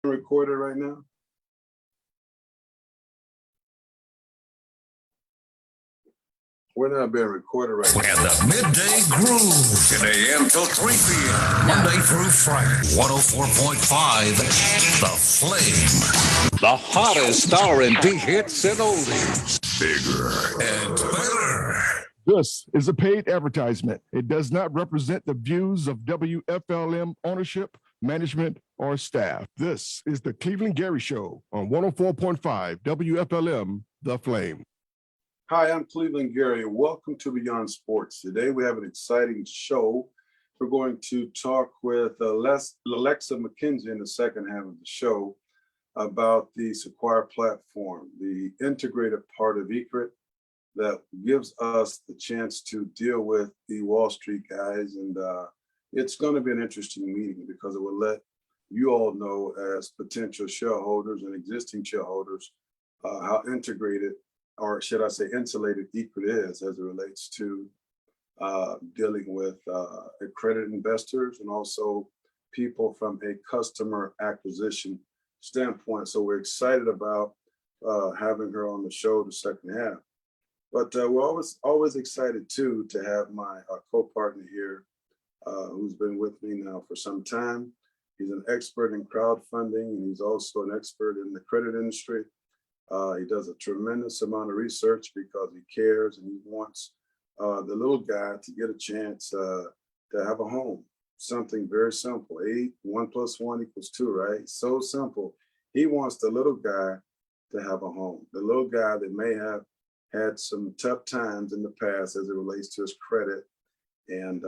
Recorded right now? We're not being recorded right now. And the Midday Groove, 10 a.m. till 3 p.m. Monday through Friday, 104.5, The Flame. The hottest R&B hits and oldies. Bigger and better. This is a paid advertisement. It does not represent the views of WFLM ownership, management, or staff. This is the Cleveland Gary Show on 104.5 WFLM, The Flame. Hi, I'm Cleveland Gary. Welcome to Beyond Sports. Today we have an exciting show. We're going to talk with Alexa McKenzie in the second half of the show about the Sequire platform, the integrated part of ECRIT that gives us the chance to deal with the Wall Street guys. And it's going to be an interesting meeting because it will let you all know as potential shareholders and existing shareholders how integrated, or should I say insulated, ECRIT is as it relates to dealing with accredited investors and also people from a customer acquisition standpoint. So we're excited about having her on the show the second half. But we're always excited too to have my co-partner here who's been with me now for some time. He's an expert in crowdfunding and he's also an expert in the credit industry. He does a tremendous amount of research because he cares and he wants the little guy to get a chance to have a home. Something very simple. 1 + 1 = 2, right? So simple. He wants the little guy to have a home. The little guy that may have had some tough times in the past as it relates to his credit. And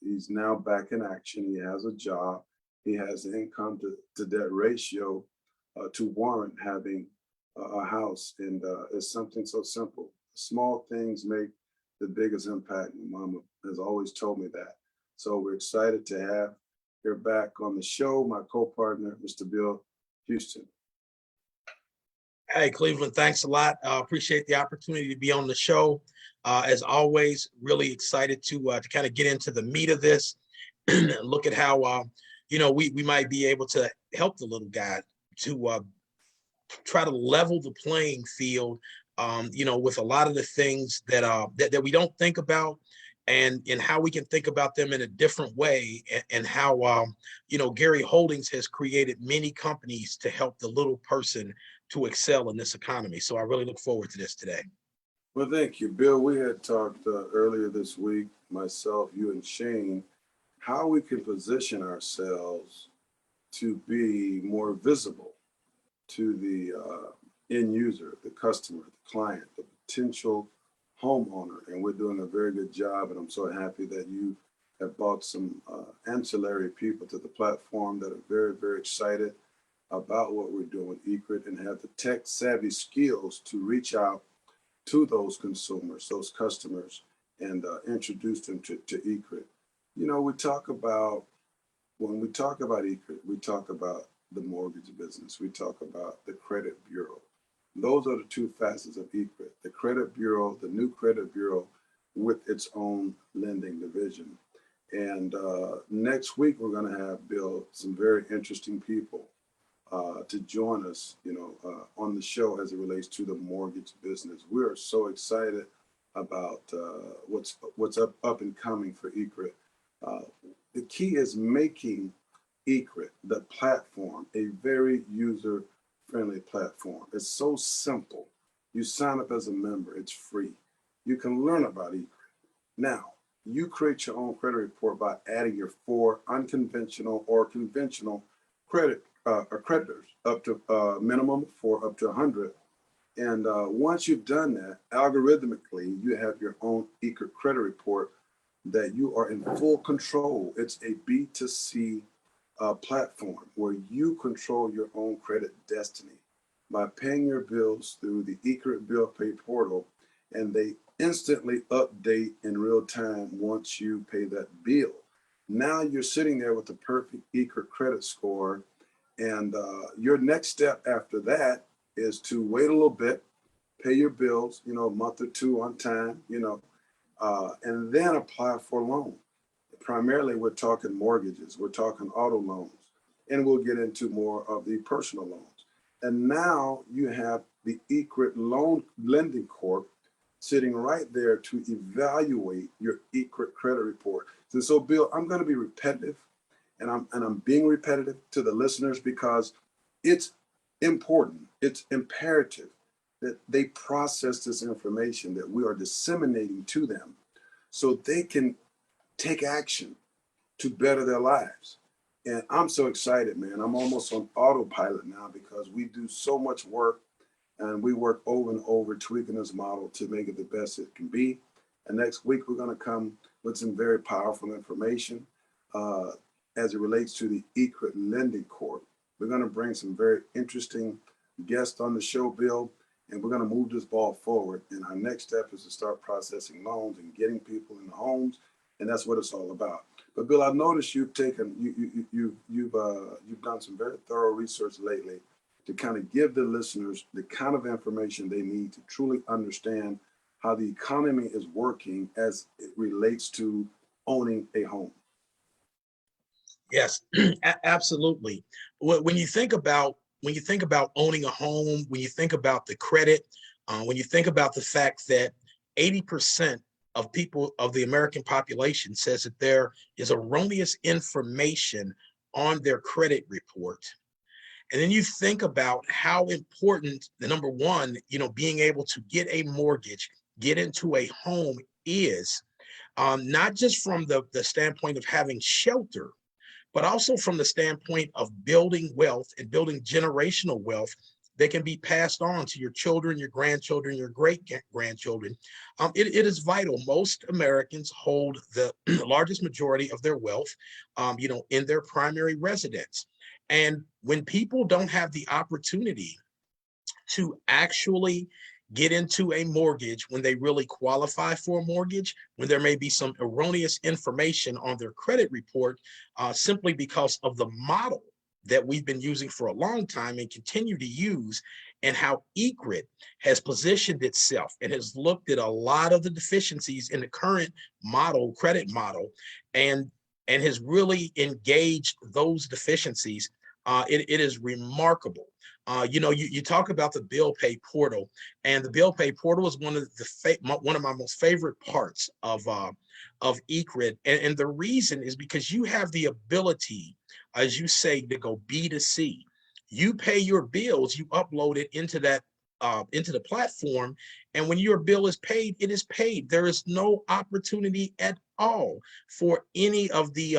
he's now back in action. He has a job. He has the income to debt ratio to warrant having a house. And it's something so simple. Small things make the biggest impact. My mama has always told me that. So we're excited to have her back on the show, my co-partner, Mr. Bill Houston. Hey, Cleveland, thanks a lot. Appreciate the opportunity to be on the show. As always, really excited to kind of get into the meat of this and look at how, we might be able to help the little guy to try to level the playing field, with a lot of the things that we don't think about and how we can think about them in a different way and how, Gary Holdings has created many companies to help the little person to excel in this economy. So I really look forward to this today. Well, thank you, Bill. We had talked earlier this week, myself, you and Shane, how we can position ourselves to be more visible to the end user, the customer, the client, the potential homeowner. And we're doing a very good job. And I'm so happy that you have brought some ancillary people to the platform that are very, very excited about what we're doing with ECRIT and have the tech savvy skills to reach out to those consumers, those customers, and introduce them to ECRIT. When we talk about ECRIT, we talk about the mortgage business. We talk about the credit bureau. Those are the two facets of ECRIT, the credit bureau, the new credit bureau with its own lending division. And next week, we're going to have, Bill, some very interesting people to join us, on the show as it relates to the mortgage business. We are so excited about what's up and coming for ECRIT. The key is making ECRIT, the platform, a very user-friendly platform. It's so simple. You sign up as a member. It's free. You can learn about ECRIT. Now, you create your own credit report by adding your 4 unconventional or conventional creditors up to minimum for up to 100. And once you've done that, algorithmically, you have your own ECRIT credit report that you are in full control. It's a B2C platform where you control your own credit destiny by paying your bills through the ECRIT Bill Pay portal, and they instantly update in real time once you pay that bill. Now you're sitting there with the perfect ECRIT credit score, and your next step after that is to wait a little bit, pay your bills, a month or 2 on time, and then apply for a loan. Primarily, we're talking mortgages, we're talking auto loans, and we'll get into more of the personal loans. And now you have the ECRIT Loan Lending Corp sitting right there to evaluate your ECRIT credit report. So Bill, I'm going to be repetitive, and I'm being repetitive to the listeners because it's important, it's imperative that they process this information that we are disseminating to them so they can take action to better their lives. And I'm so excited, man. I'm almost on autopilot now because we do so much work and we work over and over tweaking this model to make it the best it can be. And next week, we're going to come with some very powerful information as it relates to the ECRIT Lending Corp. We're going to bring some very interesting guests on the show, Bill, and we're going to move this ball forward. And our next step is to start processing loans and getting people in the homes, and that's what it's all about. But Bill, I've noticed you've done some very thorough research lately to kind of give the listeners the kind of information they need to truly understand how the economy is working as it relates to owning a home. Yes, absolutely. When you think about owning a home, when you think about the credit, when you think about the fact that 80% of people of the American population says that there is erroneous information on their credit report. And then you think about how important the number one, being able to get a mortgage, get into a home is, not just from the standpoint of having shelter, but also from the standpoint of building wealth and building generational wealth that can be passed on to your children, your grandchildren, your great-grandchildren. It is vital. Most Americans hold the largest majority of their wealth, in their primary residence. And when people don't have the opportunity to actually get into a mortgage when they really qualify for a mortgage, when there may be some erroneous information on their credit report, simply because of the model that we've been using for a long time and continue to use, and how ECRIT has positioned itself and has looked at a lot of the deficiencies in the current model, credit model, and has really engaged those deficiencies. It is remarkable. You talk about the bill pay portal, and the bill pay portal is one of my most favorite parts of ECRIT, and the reason is because you have the ability, as you say, to go B2C. You pay your bills, you upload it into the platform, and when your bill is paid, it is paid. There is no opportunity at all for any of the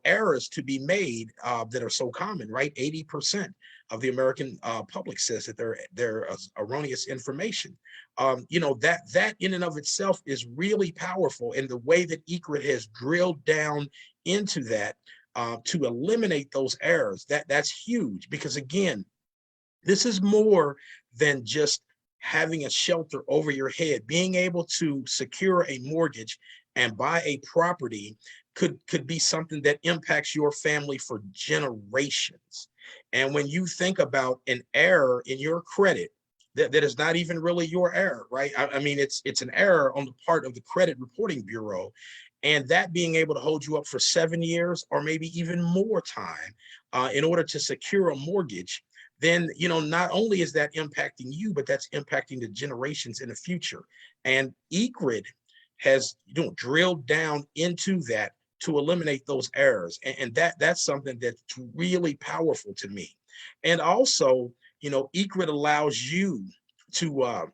errors to be made that are so common, right? 80% of the American public says that there is erroneous information. That in and of itself is really powerful, and the way that ECRIT has drilled down into that to eliminate those errors, that's huge, because again, this is more than just having a shelter over your head. Being able to secure a mortgage and buy a property could be something that impacts your family for generations. And when you think about an error in your credit, that is not even really your error, right? I mean, it's an error on the part of the Credit Reporting Bureau, and that being able to hold you up for 7 years or maybe even more time in order to secure a mortgage, then not only is that impacting you, but that's impacting the generations in the future. And ECRIT has drilled down into that to eliminate those errors, and that's something that's really powerful to me. And also, ECRIT allows you to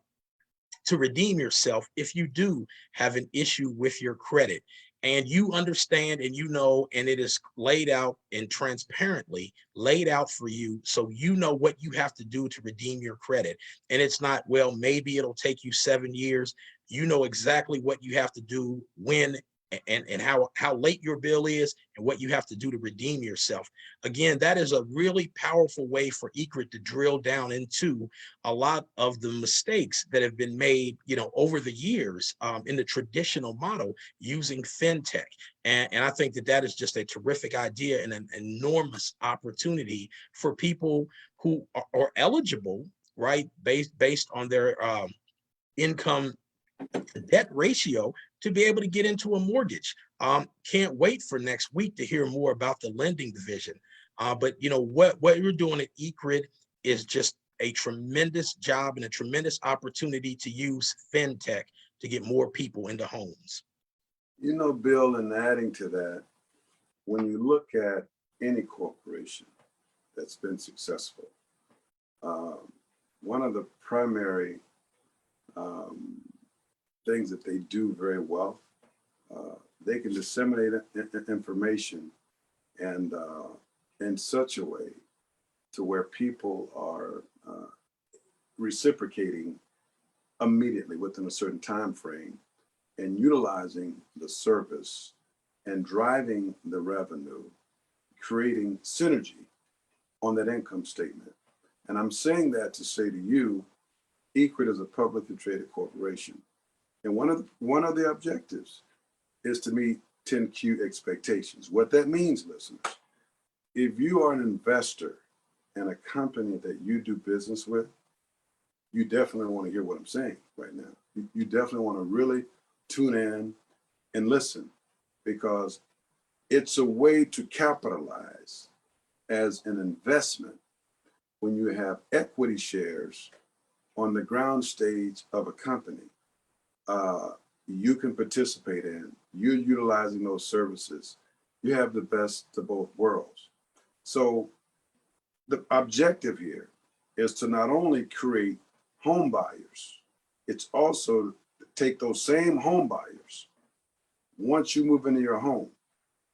redeem yourself if you do have an issue with your credit, and you understand and and it is laid out and transparently laid out for you, so you know what you have to do to redeem your credit. And it's not, well, maybe it'll take you 7 years. You know exactly what you have to do, when and how late your bill is, and what you have to do to redeem yourself. Again, that is a really powerful way for ECRIT to drill down into a lot of the mistakes that have been made, over the years in the traditional model using fintech. And I think that is just a terrific idea and an enormous opportunity for people who are eligible, right, based on their income debt ratio, to be able to get into a mortgage. Can't wait for next week to hear more about the lending division. But you know what you're doing at eCred is just a tremendous job and a tremendous opportunity to use fintech to get more people into homes. You know, Bill, and adding to that, when you look at any corporation that's been successful, one of the primary things that they do very well, they can disseminate information and in such a way to where people are reciprocating immediately within a certain time frame and utilizing the service and driving the revenue, creating synergy on that income statement. And I'm saying that to say to you, eCred is a publicly traded corporation. And one of the objectives is to meet 10Q expectations. What that means, listeners, if you are an investor in a company that you do business with, you definitely want to hear what I'm saying right now. You definitely want to really tune in and listen, because it's a way to capitalize as an investment when you have equity shares on the ground stage of a company. You can participate in, you're utilizing those services. You have the best of both worlds. So the objective here is to not only create home buyers, it's also to take those same home buyers. Once you move into your home,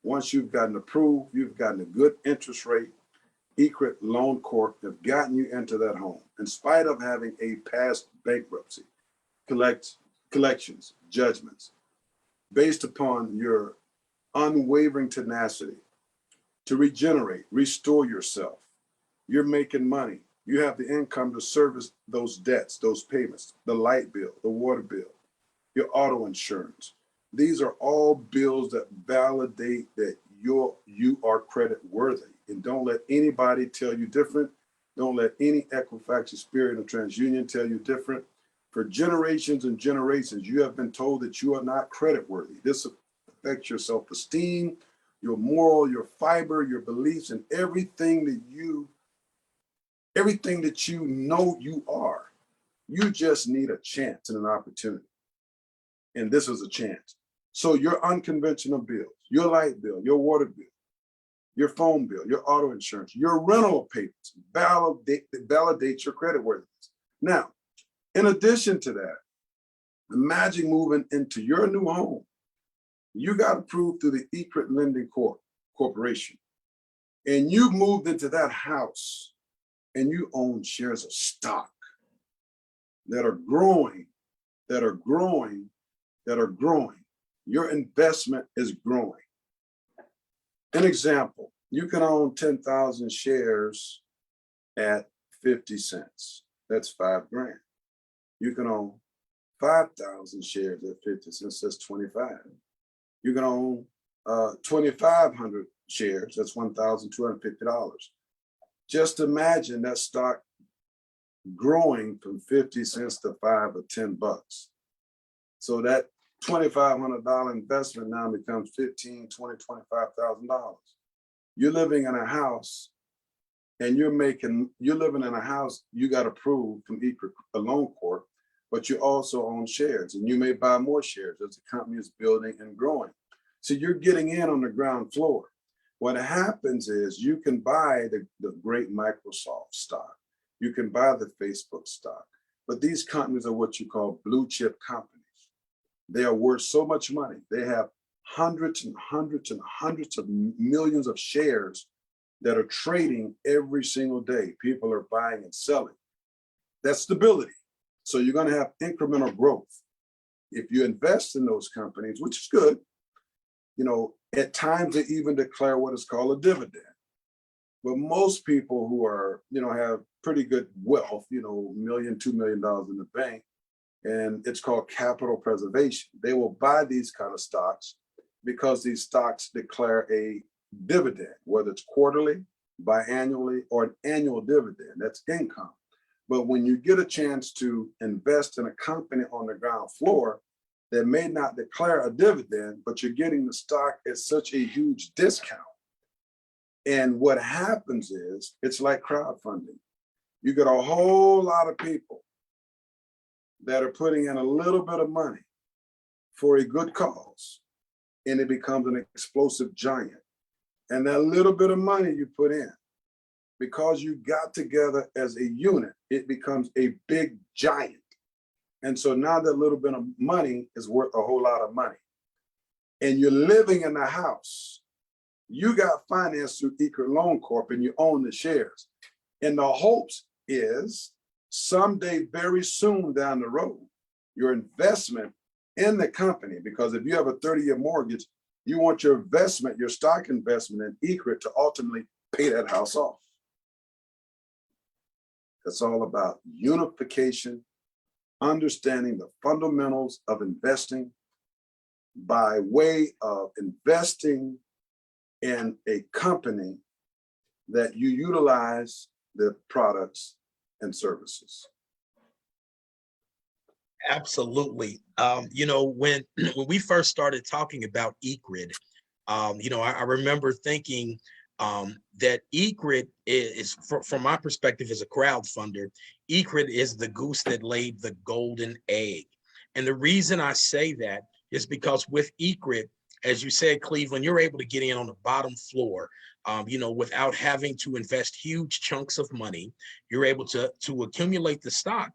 once you've gotten approved, you've gotten a good interest rate, eCred Loan Corp have gotten you into that home in spite of having a past bankruptcy, collections, judgments, based upon your unwavering tenacity to regenerate, restore yourself. You're making money. You have the income to service those debts, those payments, the light bill, the water bill, your auto insurance. These are all bills that validate that you are credit worthy. And don't let anybody tell you different. Don't let any Equifax, Experian, or TransUnion tell you different. For generations and generations, you have been told that you are not credit worthy. This affects your self-esteem, your moral, your fiber, your beliefs, and everything that you know you are. You just need a chance and an opportunity. And this is a chance. So your unconventional bills, your light bill, your water bill, your phone bill, your auto insurance, your rental payments validate your credit worthiness. Now, in addition to that, imagine moving into your new home. You got approved through the eCred Lending Corporation, and you moved into that house, and you own shares of stock that are growing, that are growing, that are growing. Your investment is growing. An example, you can own 10,000 shares at 50 cents. That's $5,000. You can own 5,000 shares at 50 cents. That's 25. You can own 2,500 shares. That's $1,250. Just imagine that stock growing from 50 cents to 5 or 10 bucks. So that $2,500 investment now becomes $15,000, $20,000, $25,000. You're living in a house, and you're living in a house you got approved from eCred Loan Corp, but you also own shares, and you may buy more shares as the company is building and growing. So you're getting in on the ground floor. What happens is you can buy the great Microsoft stock. You can buy the Facebook stock, but these companies are what you call blue chip companies. They are worth so much money. They have hundreds and hundreds and hundreds of millions of shares that are trading every single day. People are buying and selling. That's stability. So you're going to have incremental growth. If you invest in those companies, which is good, at times they even declare what is called a dividend. But most people who are, have pretty good wealth, $1 million, $2 million in the bank, and it's called capital preservation. They will buy these kind of stocks because these stocks declare a dividend, whether it's quarterly, biannually, or an annual dividend. That's income. But when you get a chance to invest in a company on the ground floor that may not declare a dividend, but you're getting the stock at such a huge discount, And what happens is it's like crowdfunding. You get a whole lot of people that are putting in a little bit of money for a good cause, and it becomes an explosive giant. And that little bit of money you put in, because you got together as a unit, it becomes a big giant. And so now that little bit of money is worth a whole lot of money. And you're living in the house. You got financed through Ecrit Loan Corp and you own the shares. And the hopes is someday, very soon down the road, your investment in the company, because if you have a 30-year mortgage, you want your investment, your stock investment in Ecrit to ultimately pay that house off. It's all about unification, understanding the fundamentals of investing by way of investing in a company that you utilize the products and services. Absolutely. When when we first started talking about Ecrit, I remember thinking that Ecrit is, from my perspective as a crowdfunder, Ecrit is the goose that laid the golden egg. And the reason I say that is because with Ecrit, as you said, Cleveland, you're able to get in on the bottom floor, without having to invest huge chunks of money. You're able to accumulate the stock.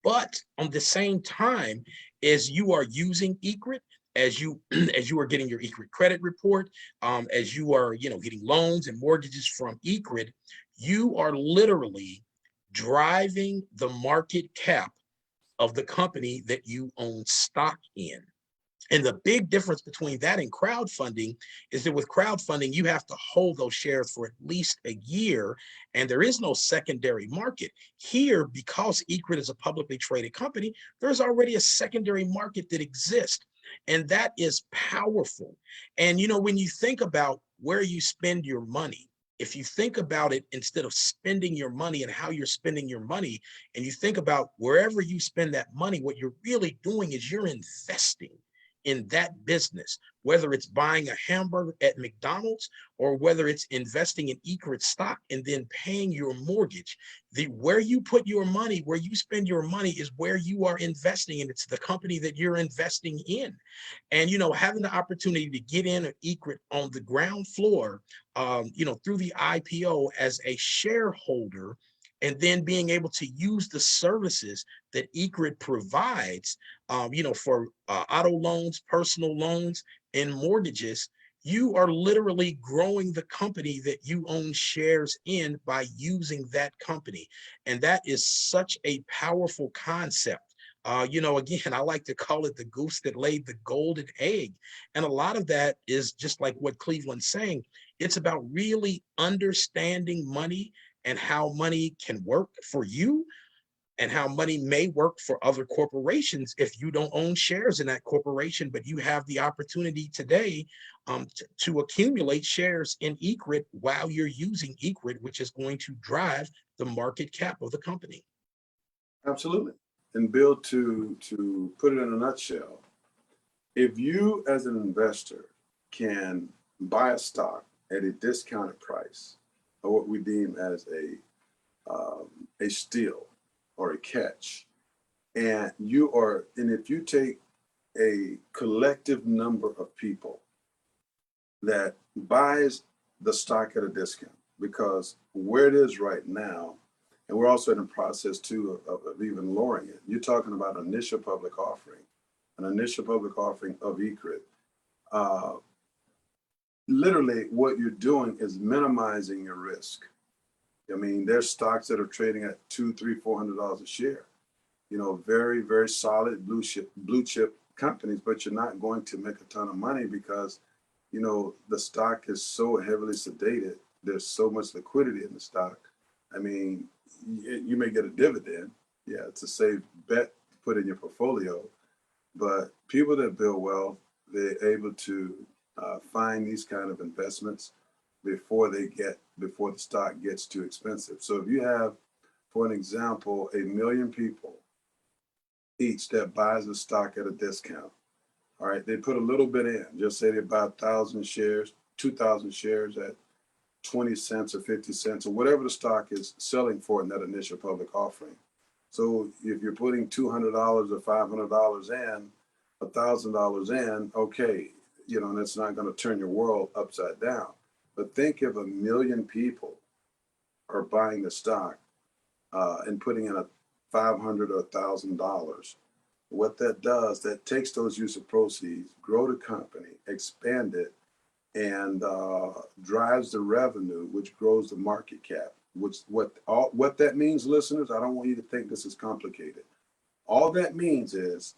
But on the same time, as you are using Ecrit, as you as you are getting your Ecrit credit report, as you are getting loans and mortgages from Ecrit, you are literally driving the market cap of the company that you own stock in. And the big difference between that and crowdfunding is that with crowdfunding, you have to hold those shares for at least a year, and there is no secondary market. Here, because Ecrit is a publicly traded company, there's already a secondary market that exists, and that is powerful. And, when you think about where you spend your money, if you think about it, instead of spending your money and how you're spending your money, and you think about wherever you spend that money, what you're really doing is you're investing in that business, whether it's buying a hamburger at McDonald's or whether it's investing in Ecrit stock and then paying your mortgage. Where you put your money, where you spend your money is where you are investing, and it's the company that you're investing in. And having the opportunity to get in an Ecrit on the ground floor, through the IPO as a shareholder, and then being able to use the services that Ecrit provides, for auto loans, personal loans, and mortgages, you are literally growing the company that you own shares in by using that company. And that is such a powerful concept. Again, I like to call it the goose that laid the golden egg. And a lot of that is just like what Cleveland's saying. It's about really understanding money and how money can work for you and how money may work for other corporations if you don't own shares in that corporation, but you have the opportunity today to accumulate shares in Ecrit while you're using Ecrit, which is going to drive the market cap of the company. Absolutely. And Bill, to put it in a nutshell, if you as an investor can buy a stock at a discounted price, or what we deem as a steal or a catch, and if you take a collective number of people that buys the stock at a discount, because where it is right now, and we're also in the process too of even lowering it. You're talking about an initial public offering of Ecrit. Literally, what you're doing is minimizing your risk. I mean, there's stocks that are trading at $200, $300, $400 a share. Very, very solid blue chip companies, but you're not going to make a ton of money because, the stock is so heavily sedated. There's so much liquidity in the stock. I mean, you may get a dividend. Yeah, it's a safe bet to put in your portfolio. But people that build wealth, they're able to find these kind of investments before the stock gets too expensive. So if you have, for an example, 1 million people each that buys a stock at a discount, all right, they put a little bit in. Just say they buy 1,000 shares, 2,000 shares at 20 cents or 50 cents or whatever the stock is selling for in that initial public offering. So if you're putting $200 or $500 in, $1,000 in, okay, and it's not going to turn your world upside down. But think if 1 million people are buying the stock and putting in $500 or $1,000. What that does, that takes those use of proceeds, grow the company, expand it, and drives the revenue, which grows the market cap. What that means, listeners, I don't want you to think this is complicated. All that means is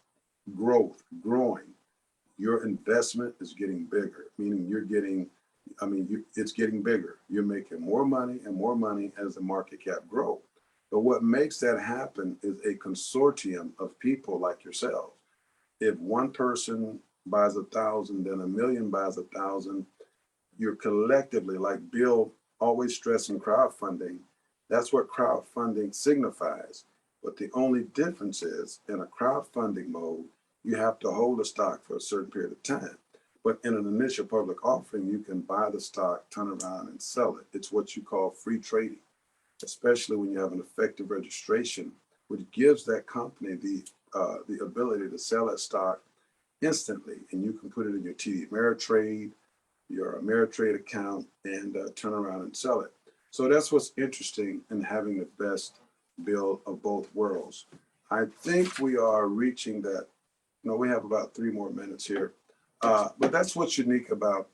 growth, growing. Your investment is getting bigger, meaning it's getting bigger. You're making more money and more money as the market cap grows. But what makes that happen is a consortium of people like yourselves. If one person buys 1,000, then 1 million buys 1,000, you're collectively, like Bill always stressing crowdfunding, that's what crowdfunding signifies. But the only difference is in a crowdfunding mode, you have to hold a stock for a certain period of time. But in an initial public offering, you can buy the stock, turn around and sell it. It's what you call free trading, especially when you have an effective registration, which gives that company the ability to sell that stock instantly. And you can put it in your TD Ameritrade, your Ameritrade account, and turn around and sell it. So that's what's interesting in having the best bill of both worlds. I think we are reaching that. We have about 3 more minutes here. But that's what's unique about,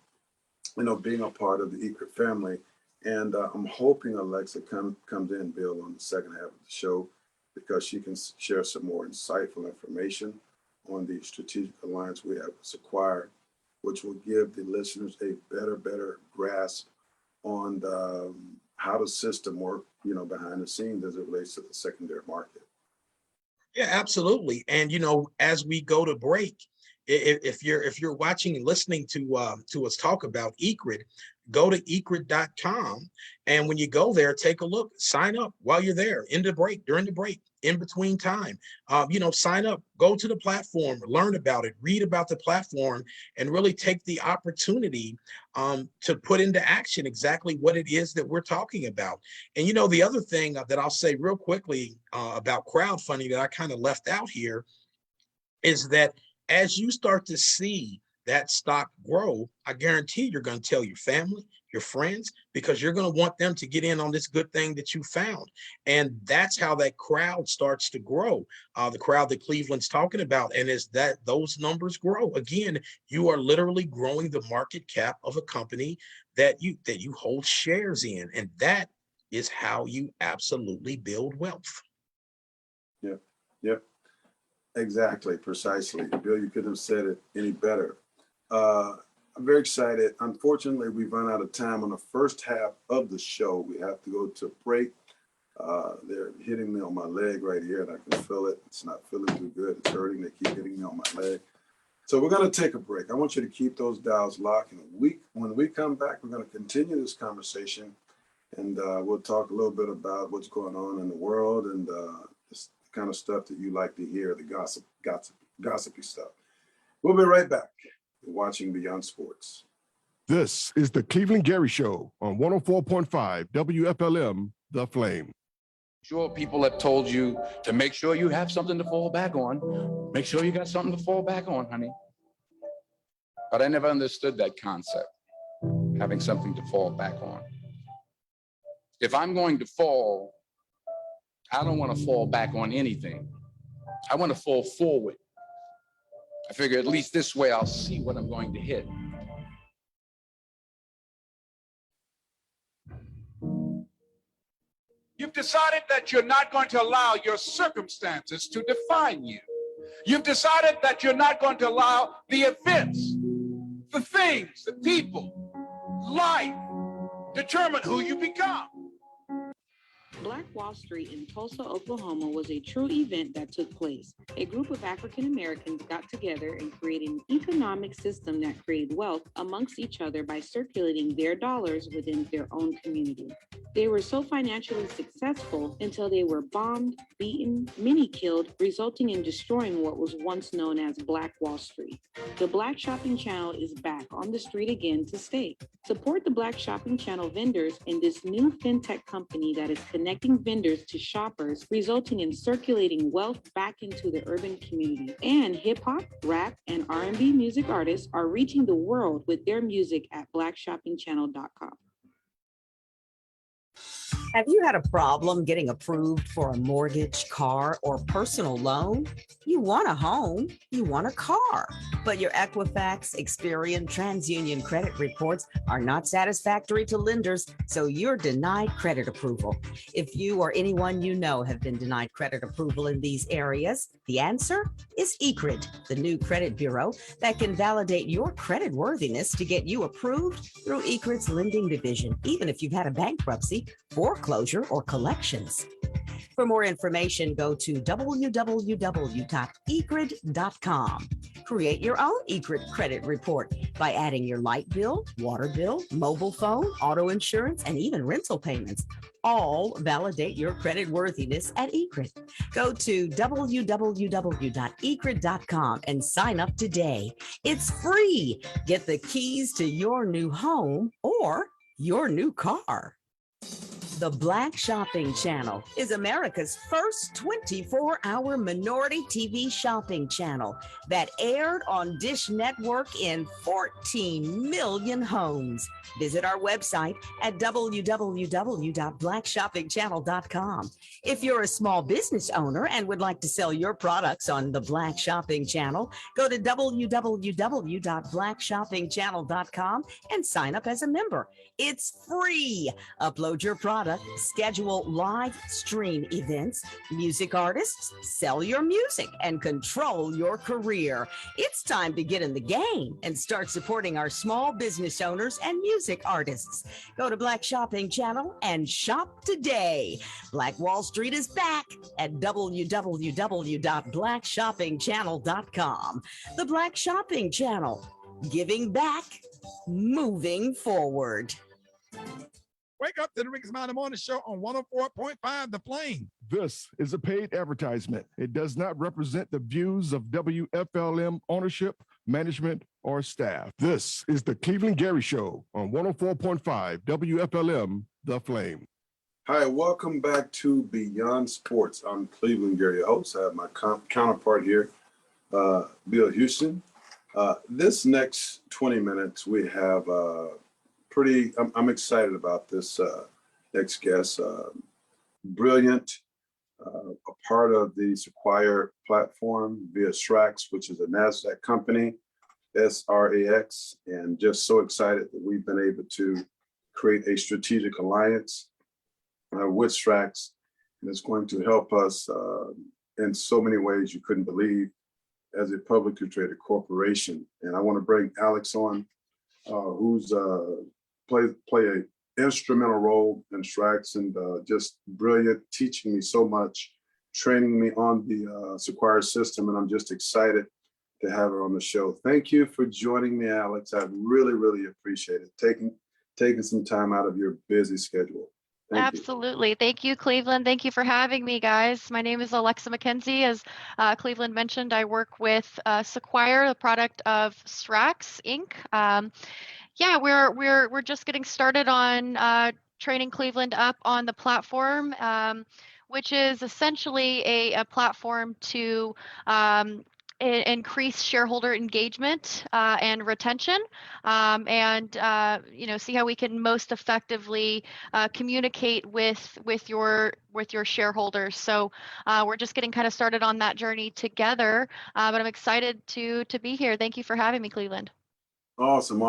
being a part of the ECRIT family. And I'm hoping Alexa comes in, Bill, on the second half of the show, because she can share some more insightful information on the strategic alliance we have with Sequire, which will give the listeners a better grasp on how the system works, behind the scenes as it relates to the secondary market. Yeah, absolutely. And as we go to break, if you're watching and listening to us talk about ECRIT, go to ecrit.com, and when you go there, take a look, sign up while you're there, during the break, in between time. Sign up, go to the platform, learn about it, read about the platform, and really take the opportunity to put into action exactly what it is that we're talking about. And the other thing that I'll say real quickly about crowdfunding that I kind of left out here is that as you start to see that stock grow, I guarantee you're going to tell your family, your friends, because you're going to want them to get in on this good thing that you found. And that's how that crowd starts to grow, the crowd that Cleveland's talking about. And as those numbers grow, again, you are literally growing the market cap of a company that you hold shares in. And that is how you absolutely build wealth. Yep. Exactly, precisely. Bill, you couldn't have said it any better. I'm very excited. Unfortunately, we've run out of time on the first half of the show. We have to go to a break. They're hitting me on my leg right here, and I can feel it. It's not feeling too good. It's hurting. They keep hitting me on my leg. So we're going to take a break. I want you to keep those dials locked. And when we come back, we're going to continue this conversation, and we'll talk a little bit about what's going on in the world and this kind of stuff that you like to hear, the gossipy stuff. We'll be right back. You're watching Beyond Sports. This is the Cleveland Gary Show on 104.5 WFLM, The Flame. Sure, people have told you to make sure you have something to fall back on. Make sure you got something to fall back on, honey. But I never understood that concept, having something to fall back on. If I'm going to fall, I don't want to fall back on anything. I want to fall forward. I figure at least this way I'll see what I'm going to hit. You've decided that you're not going to allow your circumstances to define you. You've decided that you're not going to allow the events, the things, the people, life determine who you become. Black Wall Street in Tulsa, Oklahoma was a true event that took place. A group of African Americans got together and created an economic system that created wealth amongst each other by circulating their dollars within their own community. They were so financially successful until they were bombed, beaten, many killed, resulting in destroying what was once known as Black Wall Street. The Black Shopping Channel is back on the street again to stay. Support the Black Shopping Channel vendors and this new fintech company that is connecting vendors to shoppers, resulting in circulating wealth back into the urban community. And hip hop, rap, and R&B music artists are reaching the world with their music at blackshoppingchannel.com. Have you had a problem getting approved for a mortgage, car, or personal loan? You want a home, you want a car, but your Equifax, Experian, TransUnion credit reports are not satisfactory to lenders, so you're denied credit approval. If you or anyone you know have been denied credit approval in these areas, the answer is ECRID, the new credit bureau that can validate your credit worthiness to get you approved through ECRID's lending division, even if you've had a bankruptcy, foreclosure, or collections. For more information, go to www.ecrid.com. Create your own ECRID credit report by adding your light bill, water bill, mobile phone, auto insurance, and even rental payments. All validate your credit worthiness at ECRID. Go to www.ecrid.com and sign up today. It's free. Get the keys to your new home or your new car. The Black Shopping Channel is America's first 24-hour minority TV shopping channel that aired on Dish Network in 14 million homes. Visit our website at www.blackshoppingchannel.com. If you're a small business owner and would like to sell your products on the Black Shopping Channel, go to www.blackshoppingchannel.com and sign up as a member. It's free. Upload your product, schedule live stream events, music artists, sell your music, and control your career. It's time to get in the game and start supporting our small business owners and music artists. Go to Black Shopping Channel and shop today. Black Wall Street is back at www.blackshoppingchannel.com. The Black Shopping Channel, giving back, moving forward. Wake up to the Rick Smiley Morning Show on 104.5 The Flame. This is a paid advertisement. It does not represent the views of WFLM ownership, management, or staff. This is the Cleveland Gary Show on 104.5 WFLM, The Flame. Hi, welcome back to Beyond Sports. I'm Cleveland Gary, host. I have my counterpart here, Bill Houston. This next 20 minutes, we have I'm excited about this next guest. Brilliant, a part of the Sequire platform via SRAX, which is a Nasdaq company, SRAX, and just so excited that we've been able to create a strategic alliance with SRAX, and it's going to help us in so many ways you couldn't believe as a publicly traded corporation. And I want to bring Alex on, who's play an instrumental role in SRAX and just brilliant, teaching me so much, training me on the Sequire system, and I'm just excited to have her on the show. Thank you for joining me, Alex. I really, really appreciate it, taking some time out of your busy schedule. Absolutely. Thank you, Cleveland. Thank you for having me, guys. My name is Alexa McKenzie. As Cleveland mentioned, I work with Sequire, the product of SRAX Inc. Yeah, we're just getting started on training Cleveland up on the platform, which is essentially a platform to increase shareholder engagement and retention, and see how we can most effectively communicate with your shareholders. So we're just getting kind of started on that journey together, but I'm excited to be here. Thank you for having me, Cleveland. Awesome.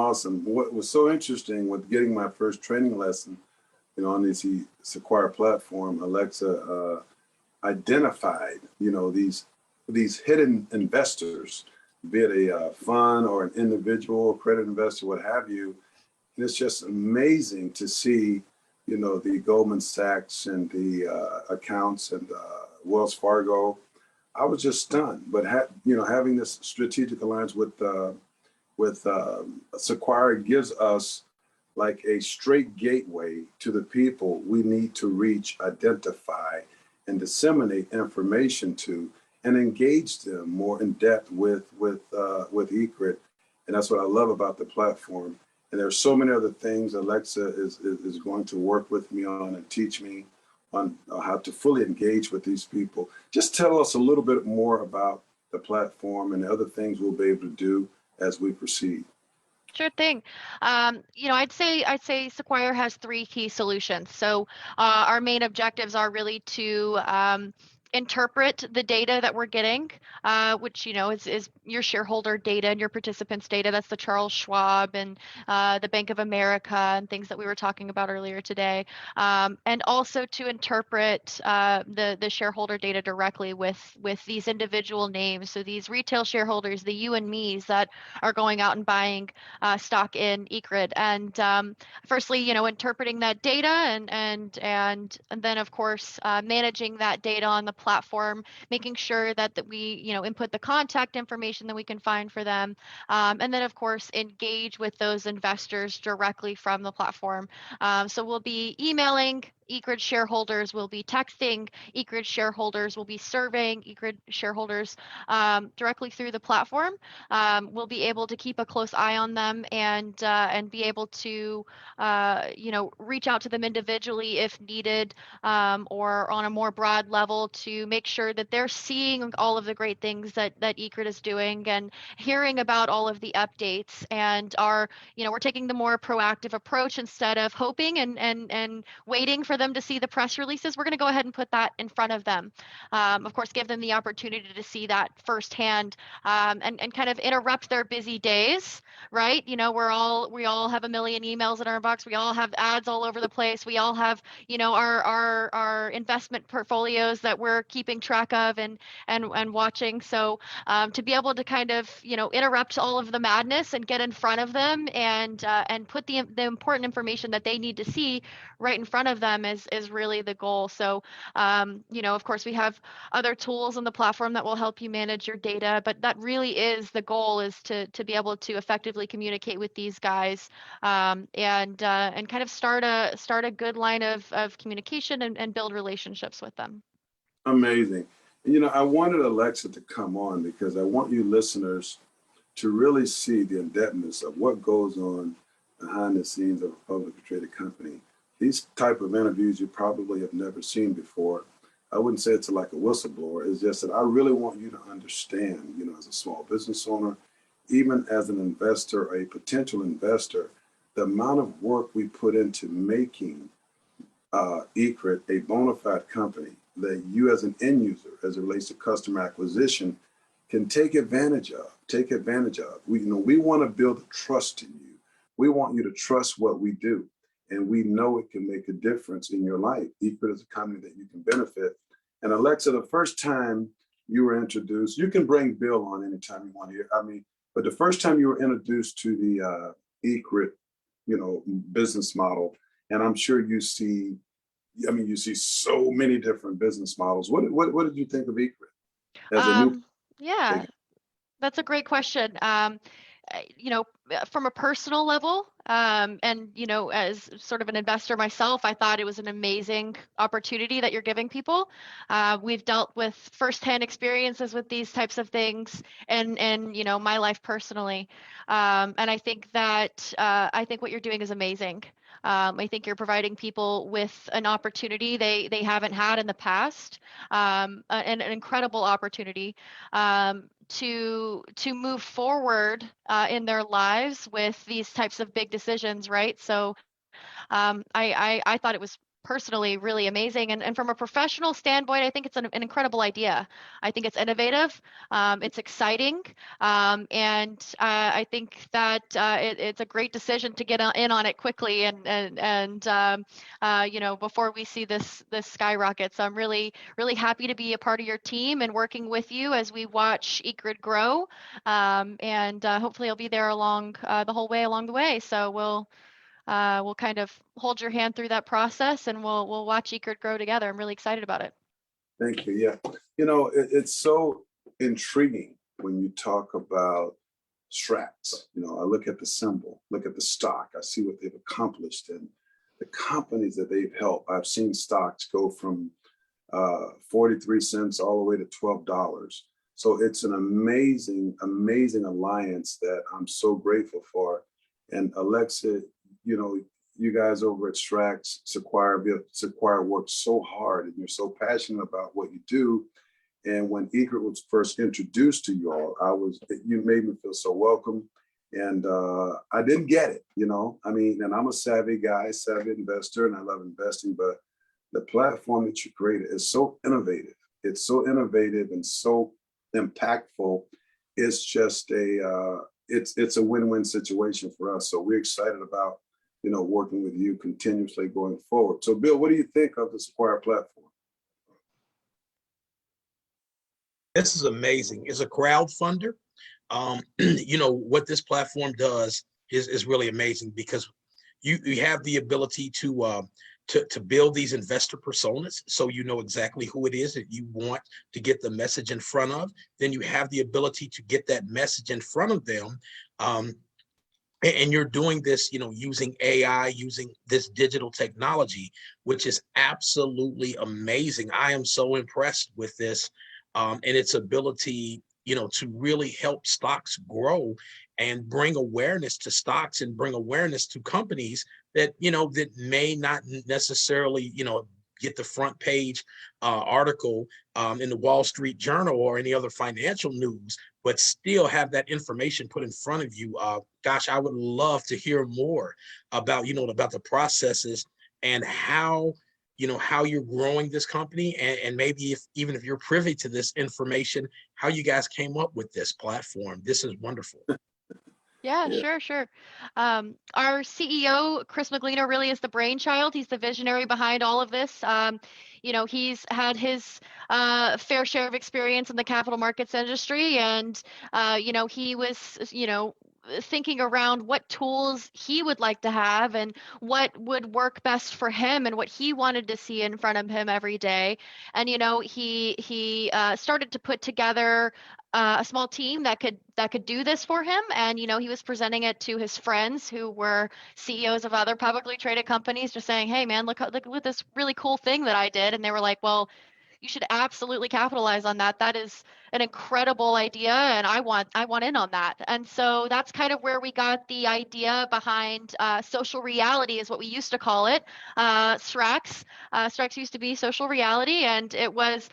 What was so interesting with getting my first training lesson, on this Sequire platform, Alexa identified, these hidden investors, be it a fund or an individual credit investor, what have you. And it's just amazing to see, the Goldman Sachs and the accounts and Wells Fargo. I was just stunned. But having this strategic alliance with Sequire gives us like a straight gateway to the people we need to reach, identify, and disseminate information to, and engage them more in depth with eCrit. And that's what I love about the platform. And there's so many other things Alexa is going to work with me on and teach me on how to fully engage with these people. Just tell us a little bit more about the platform and the other things we'll be able to do as we proceed. Sure thing. I'd say Sequire has three key solutions. So our main objectives are really to interpret the data that we're getting, which is your shareholder data and your participants' data. That's the Charles Schwab and the Bank of America and things that we were talking about earlier today, and also to interpret the shareholder data directly with these individual names. So these retail shareholders, the you and me's that are going out and buying stock in eCrit, and firstly, interpreting that data and then of course managing that data on the platform, making sure that we input the contact information that we can find for them, and then of course engage with those investors directly from the platform. So we'll be emailing eCrit shareholders, we'll be texting eCrit shareholders, we'll be surveying eCrit shareholders directly through the platform. We'll be able to keep a close eye on them and be able to reach out to them individually if needed, or on a more broad level to make sure that they're seeing all of the great things that eCrit is doing and hearing about all of the updates, and we're taking the more proactive approach instead of hoping and waiting for them to see the press releases. We're going to go ahead and put that in front of them. Of course, give them the opportunity to see that firsthand, and kind of interrupt their busy days, right? We all have a million emails in our inbox. We all have ads all over the place. We all have, our investment portfolios that we're keeping track of and watching. So to be able to kind of, interrupt all of the madness and get in front of them and put the important information that they need to see right in front of them is really the goal. So, of course, we have other tools on the platform that will help you manage your data, but that really is the goal, is to be able to effectively communicate with these guys, and kind of start a good line of communication and build relationships with them. Amazing. I wanted Alexa to come on because I want you listeners to really see the in-depthness of what goes on behind the scenes of a publicly traded company. These type of interviews you probably have never seen before. I wouldn't say it's like a whistleblower. It's just that I really want you to understand, as a small business owner, even as an investor, a potential investor, the amount of work we put into making eCrit a bona fide company that you as an end user, as it relates to customer acquisition, can take advantage of. We want to build trust in you. We want you to trust what we do. And we know it can make a difference in your life. eCrit is a company that you can benefit. And Alexa, the first time you were introduced, you can bring Bill on anytime you want to hear. But the first time you were introduced to the eCrit, business model, and I'm sure you see so many different business models. What did you think of eCrit as a new? Yeah, that's a great question. From a personal level, and as sort of an investor myself, I thought it was an amazing opportunity that you're giving people. We've dealt with firsthand experiences with these types of things, and my life personally, and I think what you're doing is amazing. I think you're providing people with an opportunity they haven't had in the past, an incredible opportunity to move forward in their lives with these types of big decisions, right? So I thought it was personally really amazing. And from a professional standpoint, I think it's an incredible idea. I think it's innovative. It's exciting. And I think that it's a great decision to get in on it quickly and before we see this skyrocket. So I'm really, really happy to be a part of your team and working with you as we watch eCrit grow. And hopefully I'll be there along the whole way along the way. So we'll kind of hold your hand through that process, and we'll watch eCrit grow together. I'm really excited about it. Thank you. Yeah, it's so intriguing when you talk about SRAX. You know, I look at the symbol, look at the stock, I see what they've accomplished and the companies that they've helped. I've seen stocks go from 43 cents all the way to $12. So it's an amazing, amazing alliance that I'm so grateful for. And Alexa, you know, you guys over at SRAX, Sequire works so hard and you're so passionate about what you do. And when Egret was first introduced to you all, you made me feel so welcome. And I didn't get it, you know, I mean, and I'm a savvy guy, savvy investor, and I love investing, but the platform that you created is so innovative. It's so innovative and so impactful. It's just it's a win-win situation for us. So we're excited about, you know, working with you continuously going forward. So Bill, what do you think of the Sequire platform? This is amazing. It's a crowdfunder. You know, what this platform does is really amazing because you have the ability to build these investor personas, so you know exactly who it is that you want to get the message in front of. Then you have the ability to get that message in front of them. And you're doing this, you know, using AI, using this digital technology, which is absolutely amazing. I am so impressed with this and its ability, you know, to really help stocks grow and bring awareness to stocks and bring awareness to companies that, you know, that may not necessarily, you know, get the front page article in the Wall Street Journal or any other financial news, but still have that information put in front of you. Gosh, I would love to hear more about, you know, about the processes and how, you know, how you're growing this company, and maybe even if you're privy to this information, how you guys came up with this platform. This is wonderful. Yeah, Yeah. sure. Our CEO, Chris Maglino, really is the brainchild. He's the visionary behind all of this. You know, he's had his fair share of experience in the capital markets industry, and you know, he was, you know, thinking around what tools he would like to have and what would work best for him and what he wanted to see in front of him every day. And you know, he started to put together a small team that could do this for him. And you know, he was presenting it to his friends who were CEOs of other publicly traded companies, just saying, "Hey, man, look at this really cool thing that I did." And they were like, "Well, you should absolutely capitalize on that. That is an incredible idea, and I want in on that." And so that's kind of where we got the idea behind social reality, is what we used to call it. SRAX. SRAX used to be social reality, and it was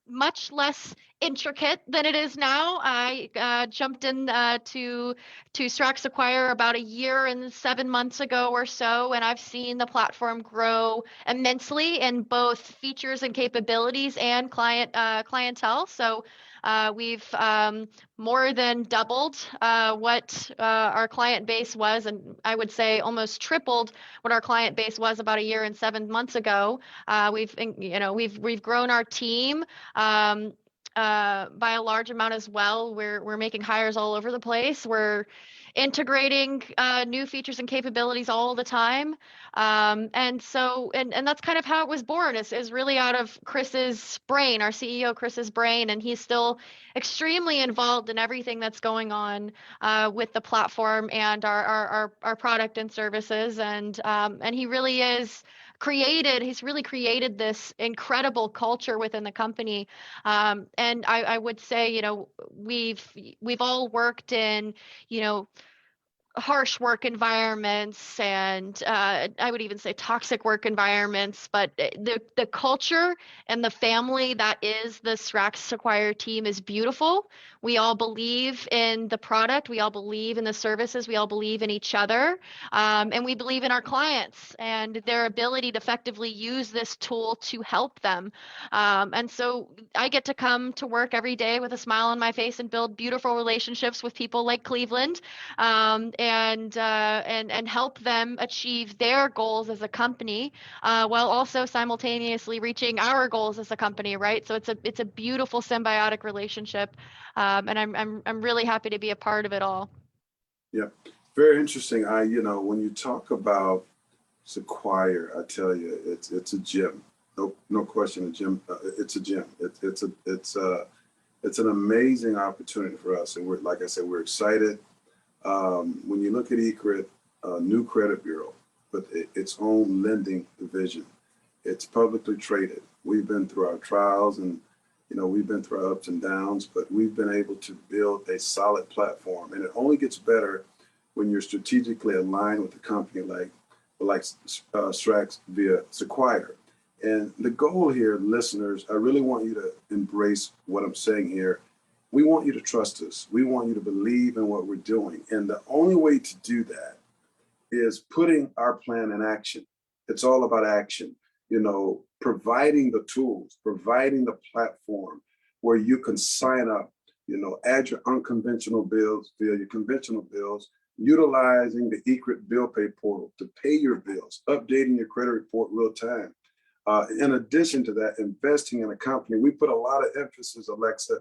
much less intricate than it is now. I jumped in to SRAX Acquire about a year and 7 months ago or so, and I've seen the platform grow immensely in both features and capabilities and clientele. So we've more than doubled what our client base was, and I would say almost tripled what our client base was about a year and 7 months ago. We've grown our team by a large amount as well. We're making hires all over the place. We're integrating new features and capabilities all the time. And that's kind of how it was born, is really out of Chris's brain, our CEO Chris's brain, and he's still extremely involved in everything that's going on with the platform and our product and services. And he really is he's really created this incredible culture within the company. And I would say, you know, we've all worked in, you know, harsh work environments, and I would even say toxic work environments. But the culture and the family that is the SRAX Acquire team is beautiful. We all believe in the product. We all believe in the services. We all believe in each other. And we believe in our clients and their ability to effectively use this tool to help them. And so I get to come to work every day with a smile on my face and build beautiful relationships with people like Cleveland. And help them achieve their goals as a company, while also simultaneously reaching our goals as a company, right? So it's a beautiful symbiotic relationship, and I'm really happy to be a part of it all. Yeah, very interesting. You know, when you talk about Sequire, I tell you, it's a gym. No question, a gym. It's a gym. It's an amazing opportunity for us. And we're, like I said, we're excited. When you look at eCredit, new credit bureau with its own lending division, it's publicly traded. We've been through our trials and, we've been through our ups and downs, but we've been able to build a solid platform. And it only gets better when you're strategically aligned with a company like SRAX via Sequire. And the goal here, listeners, I really want you to embrace what I'm saying here. We want you to trust us. We want you to believe in what we're doing. And the only way to do that is putting our plan in action. It's all about action, providing the tools, providing the platform where you can sign up, add your unconventional bills via your conventional bills, utilizing the eCredit bill pay portal to pay your bills, updating your credit report real time. In addition to that, investing in a company, we put a lot of emphasis, Alexa,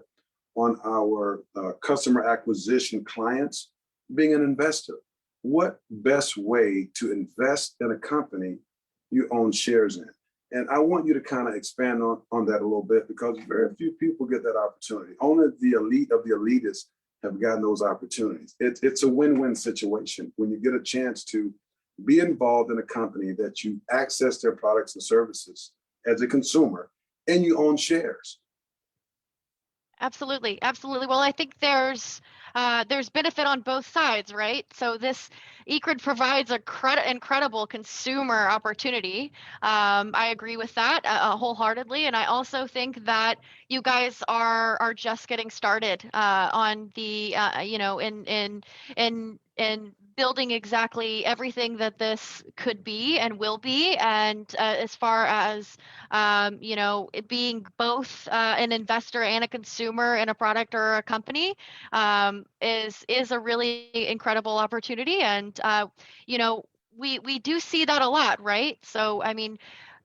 on our customer acquisition clients being an investor. What best way to invest in a company you own shares in? And I want you to kind of expand on that a little bit, because very few people get that opportunity. Only the elite of the elitists have gotten those opportunities. It's a win-win situation when you get a chance to be involved in a company that you access their products and services as a consumer and you own shares. Absolutely, absolutely. Well, I think there's benefit on both sides, right? So this eCred provides a incredible consumer opportunity. I agree with that wholeheartedly, and I also think that you guys are just getting started on the in building exactly everything that this could be and will be, and as far as it being both an investor and a consumer in a product or a company is a really incredible opportunity. And we do see that a lot, right? So I mean,